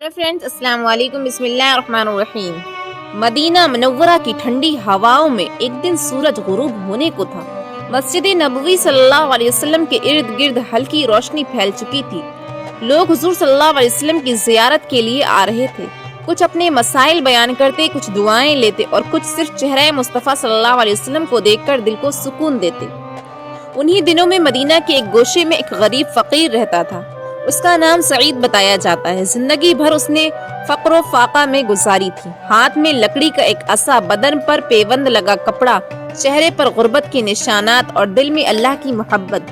Friends السلام علیکم، بسم اللہ الرحمن الرحیم۔ مدینہ منورہ کی ٹھنڈی ہواؤں میں ایک دن سورج غروب ہونے کو تھا۔ مسجد نبوی صلی اللہ علیہ وسلم کے ارد گرد ہلکی روشنی پھیل چکی تھی۔ لوگ حضور صلی اللہ علیہ وسلم کی زیارت کے لیے آ رہے تھے۔ کچھ اپنے مسائل بیان کرتے، کچھ دعائیں لیتے اور کچھ صرف چہرہ مصطفیٰ صلی اللہ علیہ وسلم کو دیکھ کر دل کو سکون دیتے۔ انہی دنوں میں مدینہ کے ایک گوشے میں ایک غریب فقیر رہتا تھا۔ اس کا نام سعید بتایا جاتا ہے۔ زندگی بھر اس نے فقر و فاقہ میں گزاری تھی۔ ہاتھ میں لکڑی کا ایک عصا، بدن پر پیوند لگا کپڑا، چہرے پر غربت کے نشانات اور دل میں اللہ کی محبت۔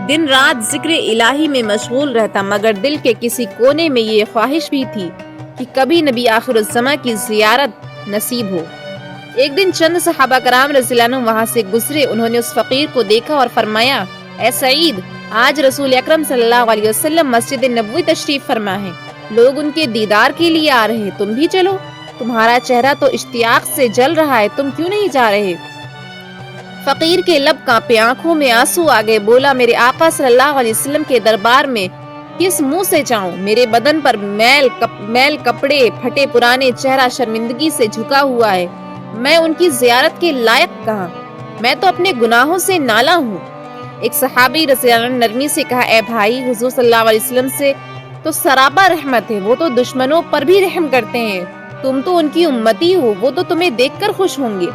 دن رات ذکر الہی میں مشغول رہتا، مگر دل کے کسی کونے میں یہ خواہش بھی تھی کہ کبھی نبی آخر الزماں کی زیارت نصیب ہو۔ ایک دن چند صحابہ کرام رضی اللہ عنہم وہاں سے گزرے۔ انہوں نے اس فقیر کو دیکھا اور فرمایا، اے سعید، آج رسول اکرم صلی اللہ علیہ وسلم مسجد نبوی تشریف فرما ہے۔ لوگ ان کے دیدار کے لیے آ رہے ہیں، تم بھی چلو۔ تمہارا چہرہ تو اشتیاق سے جل رہا ہے، تم کیوں نہیں جا رہے؟ فقیر کے لب کانپے، آنکھوں میں آنسو آ گئے۔ بولا، میرے آقا صلی اللہ علیہ وسلم کے دربار میں کس منہ سے جاؤں؟ میرے بدن پر میل کپڑے پھٹے پرانے، چہرہ شرمندگی سے جھکا ہوا ہے۔ میں ان کی زیارت کے لائق کہاں؟ میں تو اپنے گناہوں سے نالا ہوں۔ ایک صحابی رضی اللہ عنہ نے نرمی سے کہا، اے بھائی، حضور صلی اللہ علیہ وسلم سے تو سراپا رحمت ہے، وہ تو دشمنوں پر بھی رحم کرتے ہیں۔ تم تو ان کی امتی ہو، وہ تو تمہیں دیکھ کر خوش ہوں گے۔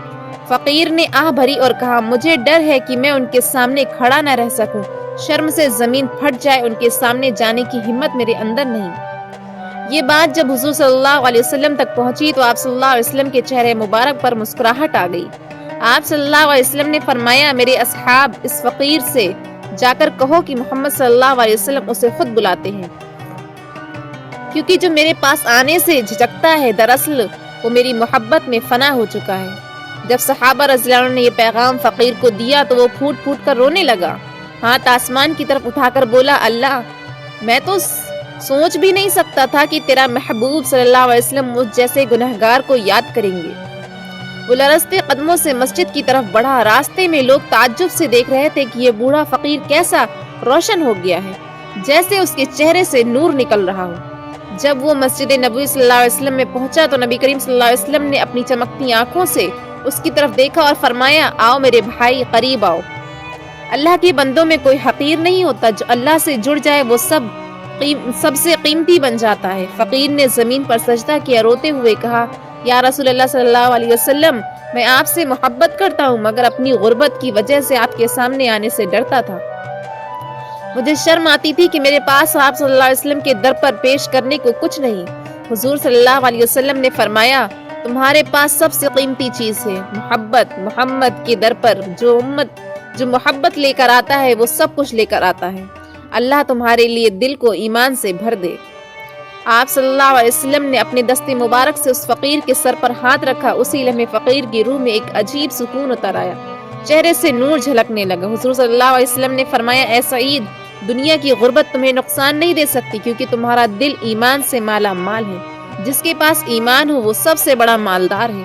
فقیر نے آہ بھری اور کہا، مجھے ڈر ہے کہ میں ان کے سامنے کھڑا نہ رہ سکوں۔ شرم سے زمین پھٹ جائے، ان کے سامنے جانے کی ہمت میرے اندر نہیں۔ یہ بات جب حضور صلی اللہ علیہ وسلم تک پہنچی تو آپ صلی اللہ علیہ وسلم کے چہرے مبارک پر مسکراہٹ آ گئی۔ آپ صلی اللہ علیہ وسلم نے فرمایا، میرے اصحاب، اس فقیر سے جا کر کہو کہ محمد صلی اللہ علیہ وسلم اسے خود بلاتے ہیں، کیونکہ جو میرے پاس آنے سے جھجکتا ہے دراصل وہ میری محبت میں فنا ہو چکا ہے۔ جب صحابہ رضی اللہ عنہ نے یہ پیغام فقیر کو دیا تو وہ پھوٹ پھوٹ کر رونے لگا۔ ہاتھ آسمان کی طرف اٹھا کر بولا، اللہ، میں تو سوچ بھی نہیں سکتا تھا کہ تیرا محبوب صلی اللہ علیہ وسلم مجھ جیسے گنہگار کو یاد کریں گے۔ وہ لرزتے قدموں سے مسجد کی طرف بڑھا۔ راستے میں لوگ تعجب سے دیکھ رہے تھے کہ یہ بوڑھا فقیر کیسا روشن ہو گیا ہے، جیسے اس کے چہرے سے نور نکل رہا ہو۔ جب وہ مسجد نبوی صلی اللہ علیہ وسلم میں پہنچا تو نبی کریم صلی اللہ علیہ وسلم نے اپنی چمکتی آنکھوں سے اس کی طرف دیکھا اور فرمایا، آؤ میرے بھائی، قریب آؤ۔ اللہ کے بندوں میں کوئی حقیر نہیں ہوتا، جو اللہ سے جڑ جائے وہ سب سے قیمتی بن جاتا ہے۔ فقیر نے زمین پر سجدہ کیا، روتے ہوئے کہا، یا رسول اللہ صلی اللہ علیہ وسلم، میں آپ سے محبت کرتا ہوں، مگر اپنی غربت کی وجہ سے آپ کے سامنے آنے سے ڈرتا تھا۔ مجھے شرم آتی تھی کہ میرے پاس آپ صلی اللہ علیہ وسلم کے در پر پیش کرنے کو کچھ نہیں۔ حضور صلی اللہ علیہ وسلم نے فرمایا، تمہارے پاس سب سے قیمتی چیز ہے محبت۔ محمد کے در پر جو محبت لے کر آتا ہے وہ سب کچھ لے کر آتا ہے۔ اللہ تمہارے لیے دل کو ایمان سے بھر دے۔ آپ صلی اللہ علیہ وسلم نے اپنے دست مبارک سے اس فقیر کے سر پر ہاتھ رکھا۔ اسی لمحے فقیر کی روح میں ایک عجیب سکون اتر آیا، چہرے سے نور جھلکنے لگا۔ حضور صلی اللہ علیہ وسلم نے فرمایا، اے سعید، دنیا کی غربت تمہیں نقصان نہیں دے سکتی، کیونکہ تمہارا دل ایمان سے مالا مال ہے۔ جس کے پاس ایمان ہو وہ سب سے بڑا مالدار ہے۔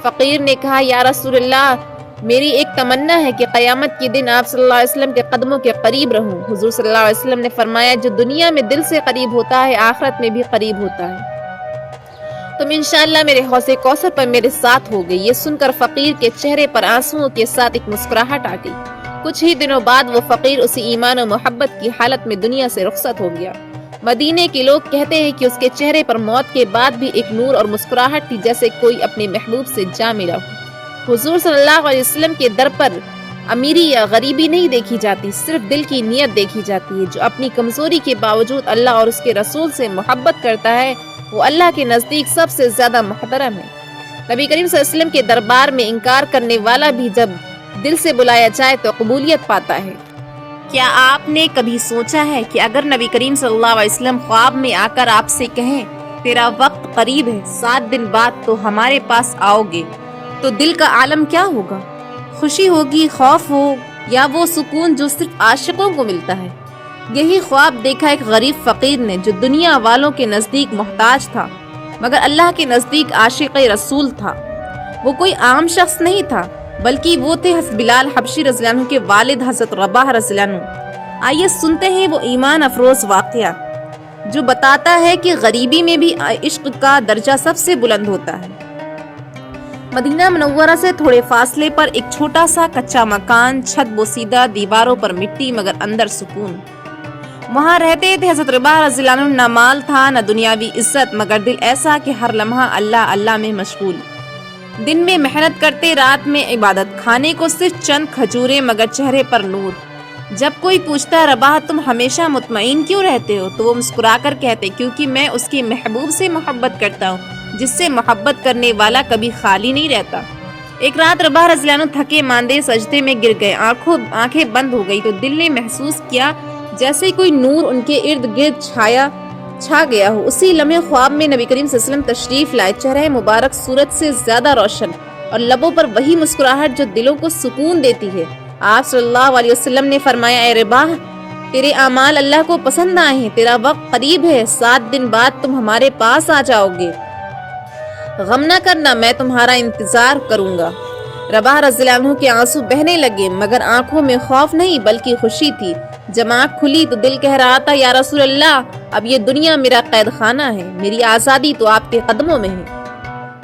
فقیر نے کہا، یا رسول اللہ، میری ایک تمنا ہے کہ قیامت کے دن آپ صلی اللہ علیہ وسلم کے قدموں کے قریب رہوں۔ حضور صلی اللہ علیہ وسلم نے فرمایا، جو دنیا میں دل سے قریب ہوتا ہے آخرت میں بھی قریب ہوتا ہے۔ تم انشاءاللہ میرے حوض کوثر پر میرے ساتھ ہوگے۔ یہ سن کر فقیر کے چہرے پر آنسوؤں کے ساتھ ایک مسکراہٹ آ گئی۔ کچھ ہی دنوں بعد وہ فقیر اسی ایمان و محبت کی حالت میں دنیا سے رخصت ہو گیا۔ مدینے کے لوگ کہتے ہیں کہ اس کے چہرے پر موت کے بعد بھی ایک نور اور مسکراہٹ تھی، جیسے کوئی اپنے محبوب سے جا ملا ہو۔ حضور صلی اللہ علیہ وسلم کے در پر امیری یا غریبی نہیں دیکھی جاتی، صرف دل کی نیت دیکھی جاتی ہے۔ جو اپنی کمزوری کے باوجود اللہ اور اس کے رسول سے محبت کرتا ہے وہ اللہ کے نزدیک سب سے زیادہ محترم ہے۔ نبی کریم صلی اللہ علیہ وسلم کے دربار میں انکار کرنے والا بھی جب دل سے بلایا جائے تو قبولیت پاتا ہے۔ کیا آپ نے کبھی سوچا ہے کہ اگر نبی کریم صلی اللہ علیہ وسلم خواب میں آ کر آپ سے کہیں، تیرا وقت قریب ہے، 7 دن بعد تو ہمارے پاس آؤ گے، تو دل کا عالم کیا ہوگا؟ خوشی ہوگی، خوف ہو، یا وہ سکون جو صرف عاشقوں کو ملتا ہے؟ یہی خواب دیکھا ایک غریب فقیر نے، جو دنیا والوں کے نزدیک محتاج تھا مگر اللہ کے نزدیک عاشق رسول تھا۔ وہ کوئی عام شخص نہیں تھا، بلکہ وہ تھے حضرت بلال حبشی رضی اللہ عنہ کے والد حضرت رباح رضی اللہ عنہ۔ آئیے سنتے ہیں وہ ایمان افروز واقعہ۔ جو بتاتا ہے کہ غریبی میں بھی عشق کا درجہ سب سے بلند ہوتا ہے۔ مدینہ منورہ سے تھوڑے فاصلے پر ایک چھوٹا سا کچا مکان، چھت بوسیدہ، دیواروں پر مٹی مگر اندر سکون۔ وہاں رہتے تھے حضرت رباح رضی اللہ عنہ۔ نہ مال تھا نہ دنیاوی عزت، مگر دل ایسا کہ ہر لمحہ اللہ اللہ میں مشغول۔ دن میں محنت کرتے، رات میں عبادت، کھانے کو صرف چند کھجوریں مگر چہرے پر نور۔ جب کوئی پوچھتا ہے رباح تم ہمیشہ مطمئن کیوں رہتے ہو، تو وہ مسکرا کر کہتے کیونکہ میں اس کے محبوب سے محبت کرتا ہوں، جس سے محبت کرنے والا کبھی خالی نہیں رہتا۔ ایک رات رباح رضی اللہ عنہ تھکے ماندے سجدے میں گر گئے، آنکھیں بند ہو گئی تو دل نے محسوس کیا جیسے کوئی نور ان کے ارد گرد چھا گیا ہو۔ اسی لمحے خواب میں نبی کریم صلی اللہ علیہ وسلم تشریف لائے، چہرہ مبارک سورج سے زیادہ روشن اور لبوں پر وہی مسکراہٹ جو دلوں کو سکون دیتی ہے۔ آپ صلی اللہ علیہ وسلم نے فرمایا اے رباح تیرے اعمال اللہ کو پسند آئے ہیں، تیرا وقت قریب ہے، 7 دن بعد تم ہمارے پاس آ جاؤ گے، غم نہ کرنا، میں تمہارا انتظار کروں گا۔ رباح رضی اللہ عنہ کے آنسو بہنے لگے مگر آنکھوں میں خوف نہیں بلکہ خوشی تھی۔ جب آنکھ کھلی تو دل کہہ رہا تھا یا رسول اللہ اب یہ دنیا میرا قید خانہ ہے، میری آزادی تو آپ کے قدموں میں ہے۔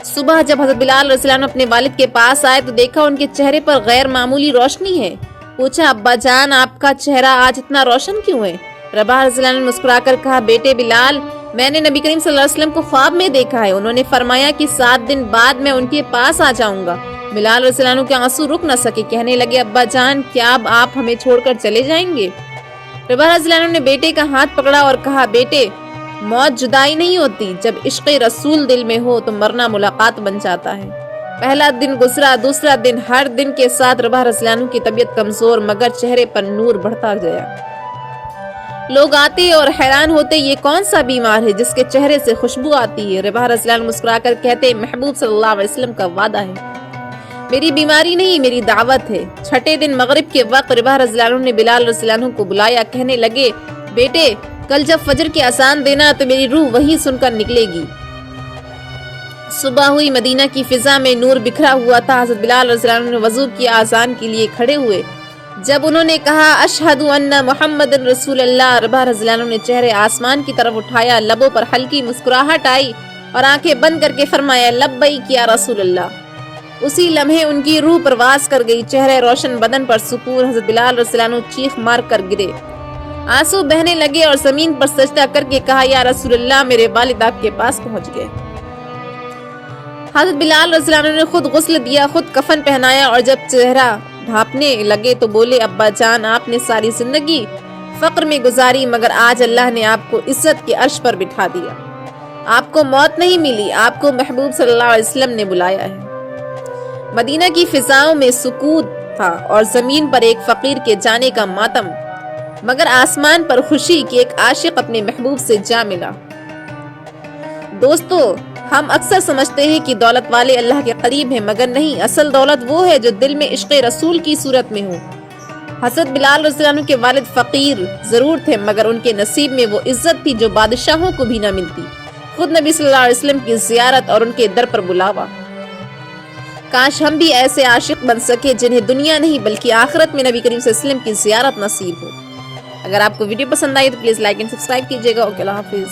صبح جب حضرت بلال رضی اللہ عنہ اپنے والد کے پاس آئے تو دیکھا ان کے چہرے پر غیر معمولی روشنی ہے۔ پوچھا ابا جان آپ کا چہرہ آج اتنا روشن کیوں ہے؟ رباح رضی اللہ عنہ نے مسکرا کر کہا بیٹے بلال میں نے نبی کریم صلی اللہ علیہ وسلم کو خواب میں دیکھا ہے، انہوں نے فرمایا کہ 7 دن بعد میں ان کے پاس آ جاؤں گا۔ بلال رضی اللہ عنہ کے آنسو رک نہ سکے، کہنے لگے ابا جان کیا اب آپ ہمیں چھوڑ کر چلے جائیں گے؟ رباح رضی اللہ عنہ نے بیٹے کا ہاتھ پکڑا اور کہا بیٹے موت جدائی نہیں ہوتی، جب عشق رسول دل میں ہو تو مرنا ملاقات بن جاتا ہے۔ پہلا دن گزرا، دوسرا دن، ہر دن کے ساتھ رباح رضی اللہ عنہ کی طبیعت کمزور مگر چہرے پر نور بڑھتا گیا۔ لوگ آتے اور حیران ہوتے یہ کون سا بیمار ہے جس کے چہرے سے خوشبو آتی ہے؟ رباح رضی اللہ عنہ مسکرا کر کہتے محبوب صلی اللہ علیہ وسلم کا وعدہ ہے، میری بیماری نہیں میری دعوت ہے۔ چھٹے دن مغرب کے وقت رباح رضی اللہ عنہ نے بلال رضی اللہ عنہ کو بلایا، کہنے لگے بیٹے کل جب فجر کی اذان دینا تو میری روح وہی سن کر نکلے گی۔ صبح ہوئی، مدینہ کی فضا میں نور بکھرا ہوا تھا۔ حضرت بلال رضی اللہ عنہ نے وضو کیا، اذان کے لیے کھڑے ہوئے۔ جب انہوں نے کہا اشہد ان محمد رسول اللہ، رباح رضی اللہ عنہ نے چہرے آسمان کی طرف اٹھایا، لبوں پر ہلکی مسکراہٹ آئی اور آنکھیں بند کر کے فرمایا لبیک یا رسول اللہ۔ اسی لمحے ان کی روح پرواز کر گئی، چہرے روشن، بدن پر سکون۔ حضرت بلال رضی اللہ عنہ چیخ مار کر گرے، آنسو بہنے لگے اور زمین پر سجدہ کر کے کہا یا رسول اللہ میرے والد آپ کے پاس پہنچ گئے۔ حضرت بلال رضی اللہ عنہ نے خود غسل دیا، خود کفن پہنایا اور جب چہرہ ڈھانپنے لگے تو بولے ابا جان آپ نے ساری زندگی فقر میں گزاری مگر آج اللہ نے آپ کو عزت کے عرش پر بٹھا دیا، آپ کو موت نہیں ملی، آپ کو محبوب صلی اللہ علیہ وسلم نے بلایا ہے۔ مدینہ کی فضاؤں میں سکوت تھا اور زمین پر ایک فقیر کے جانے کا ماتم، مگر آسمان پر خوشی کہ ایک عاشق اپنے محبوب سے جا ملا۔ دوستو ہم اکثر سمجھتے ہیں کہ دولت والے اللہ کے قریب ہیں مگر نہیں، اصل دولت وہ ہے جو دل میں عشق رسول کی صورت میں ہو۔ حضرت بلال رضی اللہ عنہ کے والد فقیر ضرور تھے مگر ان کے نصیب میں وہ عزت تھی جو بادشاہوں کو بھی نہ ملتی، خود نبی صلی اللہ علیہ وسلم کی زیارت اور ان کے در پر بلاوا۔ کاش ہم بھی ایسے عاشق بن سکے جنہیں دنیا نہیں بلکہ آخرت میں نبی کریم صلی اللہ علیہ وسلم کی زیارت نصیب ہو۔ اگر آپ کو ویڈیو پسند آئی تو پلیز لائک اینڈ سبسکرائب کیجیے گا۔ اوکے اللہ حافظ۔